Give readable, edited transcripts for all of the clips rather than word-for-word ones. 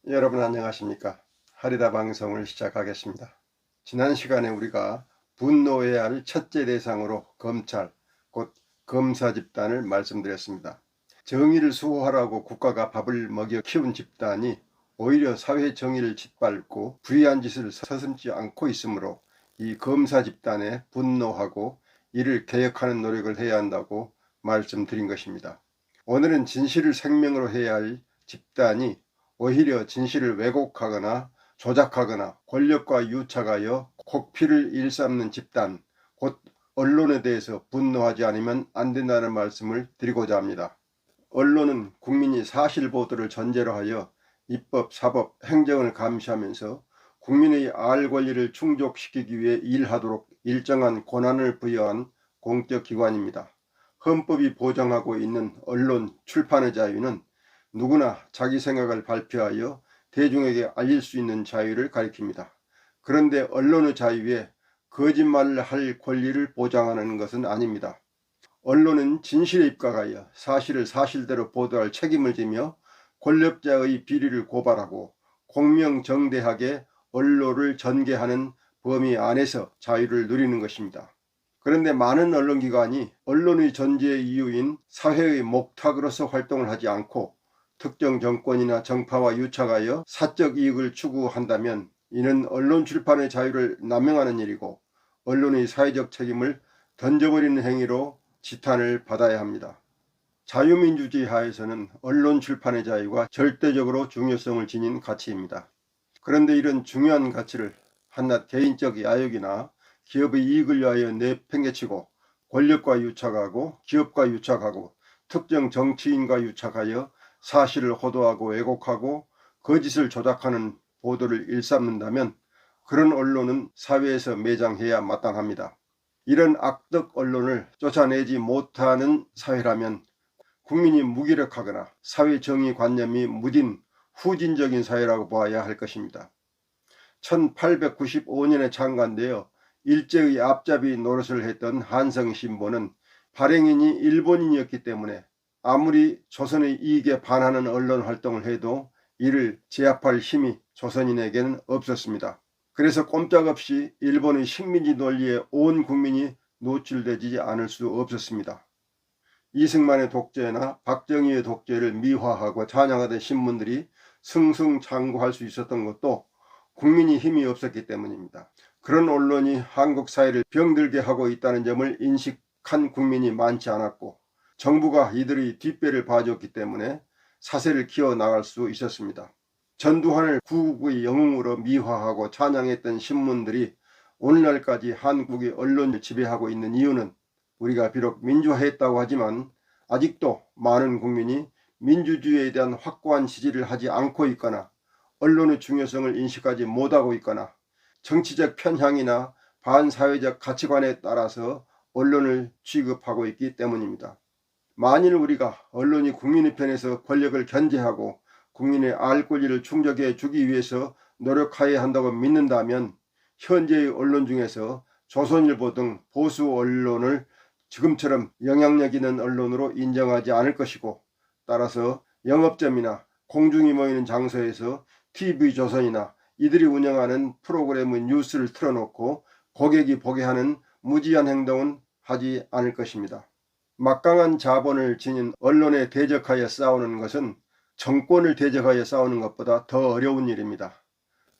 여러분 안녕하십니까? 하리다 방송을 시작하겠습니다. 지난 시간에 우리가 분노해야 할 첫째 대상으로 검찰, 곧 검사 집단을 말씀드렸습니다. 정의를 수호하라고 국가가 밥을 먹여 키운 집단이 오히려 사회 정의를 짓밟고 불의한 짓을 서슴지 않고 있으므로 이 검사 집단에 분노하고 이를 개혁하는 노력을 해야 한다고 말씀드린 것입니다. 오늘은 진실을 생명으로 해야 할 집단이 오히려 진실을 왜곡하거나 조작하거나 권력과 유착하여 국피를 일삼는 집단, 곧 언론에 대해서 분노하지 않으면 안 된다는 말씀을 드리고자 합니다. 언론은 국민이 사실 보도를 전제로 하여 입법, 사법, 행정을 감시하면서 국민의 알 권리를 충족시키기 위해 일하도록 일정한 권한을 부여한 공적 기관입니다. 헌법이 보장하고 있는 언론, 출판의 자유는 누구나 자기 생각을 발표하여 대중에게 알릴 수 있는 자유를 가리킵니다. 그런데 언론의 자유에 거짓말을 할 권리를 보장하는 것은 아닙니다. 언론은 진실에 입각하여 사실을 사실대로 보도할 책임을 지며 권력자의 비리를 고발하고 공명정대하게 언론을 전개하는 범위 안에서 자유를 누리는 것입니다. 그런데 많은 언론기관이 언론의 존재 이유인 사회의 목탁으로서 활동을 하지 않고 특정 정권이나 정파와 유착하여 사적 이익을 추구한다면 이는 언론 출판의 자유를 남용하는 일이고 언론의 사회적 책임을 던져버리는 행위로 지탄을 받아야 합니다. 자유민주주의 하에서는 언론 출판의 자유가 절대적으로 중요성을 지닌 가치입니다. 그런데 이런 중요한 가치를 한낱 개인적 야욕이나 기업의 이익을 위하여 내팽개치고 권력과 유착하고 기업과 유착하고 특정 정치인과 유착하여 사실을 호도하고 왜곡하고 거짓을 조작하는 보도를 일삼는다면 그런 언론은 사회에서 매장해야 마땅합니다. 이런 악덕 언론을 쫓아내지 못하는 사회라면 국민이 무기력하거나 사회정의관념이 무딘 후진적인 사회라고 보아야 할 것입니다. 1895년에 창간되어 일제의 앞잡이 노릇을 했던 한성신보는 발행인이 일본인이었기 때문에 아무리 조선의 이익에 반하는 언론 활동을 해도 이를 제압할 힘이 조선인에게는 없었습니다. 그래서 꼼짝없이 일본의 식민지 논리에 온 국민이 노출되지 않을 수 없었습니다. 이승만의 독재나 박정희의 독재를 미화하고 찬양하던 신문들이 승승장구할 수 있었던 것도 국민이 힘이 없었기 때문입니다. 그런 언론이 한국 사회를 병들게 하고 있다는 점을 인식한 국민이 많지 않았고 정부가 이들의 뒷배를 봐줬기 때문에 사세를 키워나갈 수 있었습니다. 전두환을 구국의 영웅으로 미화하고 찬양했던 신문들이 오늘날까지 한국의 언론을 지배하고 있는 이유는 우리가 비록 민주화했다고 하지만 아직도 많은 국민이 민주주의에 대한 확고한 지지를 하지 않고 있거나 언론의 중요성을 인식하지 못하고 있거나 정치적 편향이나 반사회적 가치관에 따라서 언론을 취급하고 있기 때문입니다. 만일 우리가 언론이 국민의 편에서 권력을 견제하고 국민의 알 권리를 충족해 주기 위해서 노력해야 한다고 믿는다면 현재의 언론 중에서 조선일보 등 보수 언론을 지금처럼 영향력 있는 언론으로 인정하지 않을 것이고 따라서 영업점이나 공중이 모이는 장소에서 TV조선이나 이들이 운영하는 프로그램의 뉴스를 틀어놓고 고객이 보게 하는 무지한 행동은 하지 않을 것입니다. 막강한 자본을 지닌 언론에 대적하여 싸우는 것은 정권을 대적하여 싸우는 것보다 더 어려운 일입니다.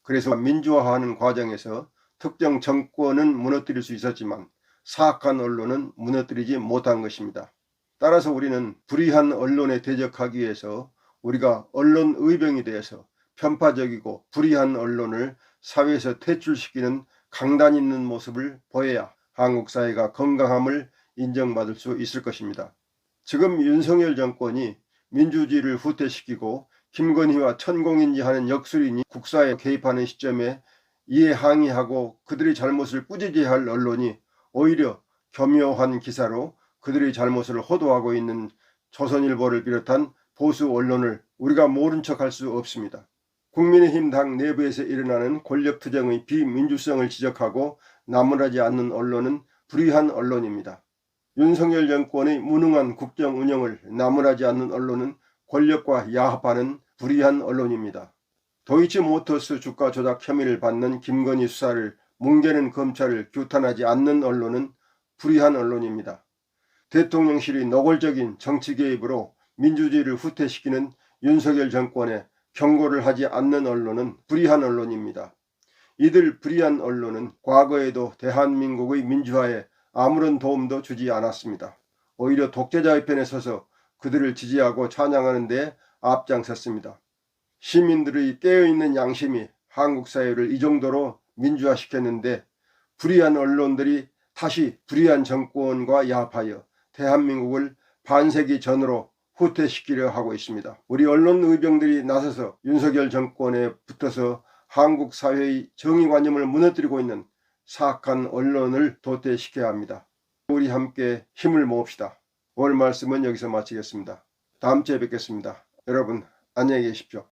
그래서 민주화하는 과정에서 특정 정권은 무너뜨릴 수 있었지만 사악한 언론은 무너뜨리지 못한 것입니다. 따라서 우리는 불의한 언론에 대적하기 위해서 우리가 언론 의병이 되어서 편파적이고 불의한 언론을 사회에서 퇴출시키는 강단 있는 모습을 보여야 한국 사회가 건강함을 인정받을 수 있을 것입니다. 지금 윤석열 정권이 민주주의를 후퇴시키고 김건희와 천공인지하는 역술인이 국사에 개입하는 시점에 이에 항의하고 그들의 잘못을 꾸짖어야 할 언론이 오히려 교묘한 기사로 그들의 잘못을 호도하고 있는 조선일보를 비롯한 보수 언론을 우리가 모른 척할 수 없습니다. 국민의힘 당 내부에서 일어나는 권력투쟁의 비민주성을 지적하고 나무라지 않는 언론은 불의한 언론입니다. 윤석열 정권의 무능한 국정 운영을 나무라지 않는 언론은 권력과 야합하는 불의한 언론입니다. 도이치모터스 주가 조작 혐의를 받는 김건희 수사를 뭉개는 검찰을 규탄하지 않는 언론은 불의한 언론입니다. 대통령실이 노골적인 정치 개입으로 민주주의를 후퇴시키는 윤석열 정권에 경고를 하지 않는 언론은 불의한 언론입니다. 이들 불의한 언론은 과거에도 대한민국의 민주화에 아무런 도움도 주지 않았습니다. 오히려 독재자의 편에 서서 그들을 지지하고 찬양하는 데 앞장섰습니다. 시민들의 깨어있는 양심이 한국 사회를 이 정도로 민주화시켰는데 불의한 언론들이 다시 불의한 정권과 야합하여 대한민국을 반세기 전으로 후퇴시키려 하고 있습니다. 우리 언론 의병들이 나서서 윤석열 정권에 붙어서 한국 사회의 정의관념을 무너뜨리고 있는 사악한 언론을 도태시켜야 합니다. 우리 함께 힘을 모읍시다. 오늘 말씀은 여기서 마치겠습니다. 다음 주에 뵙겠습니다. 여러분 안녕히 계십시오.